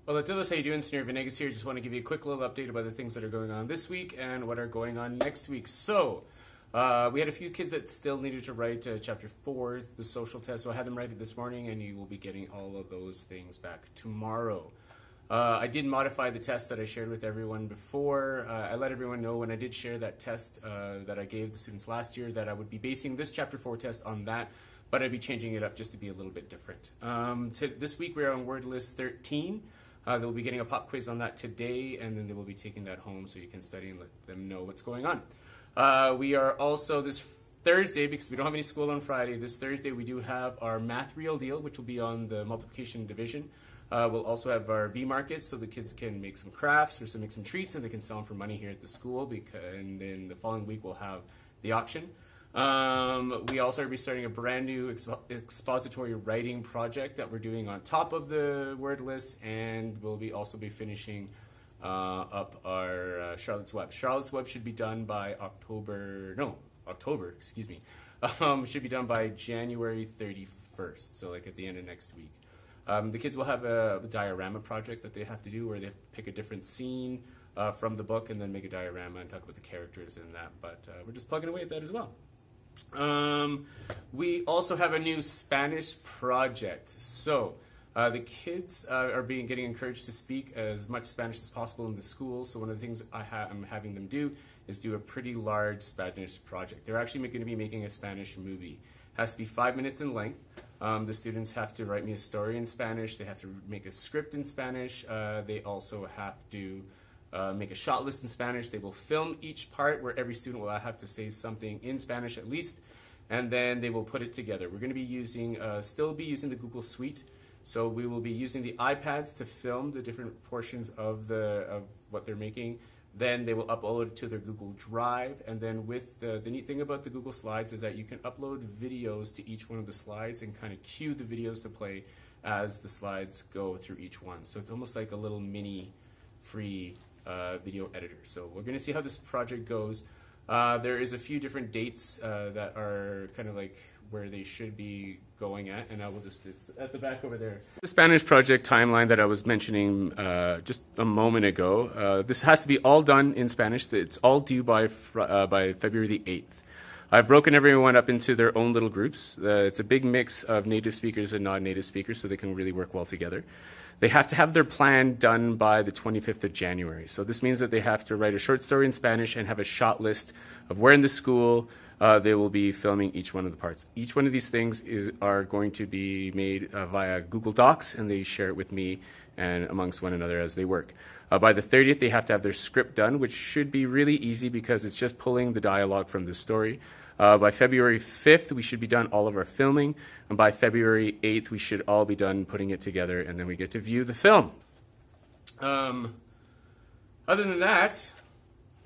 Hola a todos, how you doing? Señor Venegas here. Just want to give you a quick little update about the things that are going on this week and what are going on next week. So, we had a few kids that still needed to write Chapter 4, the social test, so I had them write it this morning, and you will be getting all of those things back tomorrow. I did modify the test that I shared with everyone before. I let everyone know when I did share that test that I gave the students last year that I would be basing this Chapter 4 test on that, but I'd be changing it up just to be a little bit different. This week we're on word list 13. They'll be getting a pop quiz on that today, and then they will be taking that home so you can study and let them know what's going on. We are also this Thursday, because we don't have any school on Friday, this Thursday we do have our math real deal, which will be on the multiplication division. We'll also have our V markets, so the kids can make some crafts or make some treats, and they can sell them for money here at the school. And then the following week we'll have the auction. We also are starting a brand new expository writing project that we're doing on top of the word list, and we'll also be finishing up our Charlotte's Web. Charlotte's Web should be done by October, excuse me. Should be done by January 31st, so like at the end of next week. The kids will have a diorama project that they have to do where they have to pick a different scene from the book and then make a diorama and talk about the characters in that, but we're just plugging away at that as well. We also have a new Spanish project. So the kids are getting encouraged to speak as much Spanish as possible in the school. So one of the things I'm having them do is do a pretty large Spanish project. They're actually going to be making a Spanish movie. It has to be 5 minutes in length. The students have to write me a story in Spanish. They have to make a script in Spanish. They also have to make a shot list in Spanish. They will film each part where every student will have to say something in Spanish at least, and then they will put it together. We're going to be still be using the Google Suite, so we will be using the iPads to film the different portions of what they're making. Then they will upload it to their Google Drive, and then with the neat thing about the Google Slides is that you can upload videos to each one of the slides and kind of cue the videos to play as the slides go through each one. So it's almost like a little mini free video editor. So we're going to see how this project goes. There is a few different dates that are kind of like where they should be going at, and I will it's at the back over there. The Spanish project timeline that I was mentioning just a moment ago, this has to be all done in Spanish. It's all due by February the 8th. I've broken everyone up into their own little groups. It's a big mix of native speakers and non-native speakers, so they can really work well together. They have to have their plan done by the 25th of January. So this means that they have to write a short story in Spanish and have a shot list of where in the school they will be filming each one of the parts. Each one of these things are going to be made via Google Docs, and they share it with me and amongst one another as they work. By the 30th, they have to have their script done, which should be really easy because it's just pulling the dialogue from the story. By February 5th, we should be done all of our filming, and by February 8th, we should all be done putting it together, and then we get to view the film. Other than that,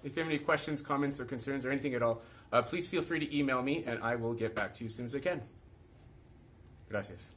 if you have any questions, comments, or concerns, or anything at all, please feel free to email me, and I will get back to you as soon as I can. Gracias.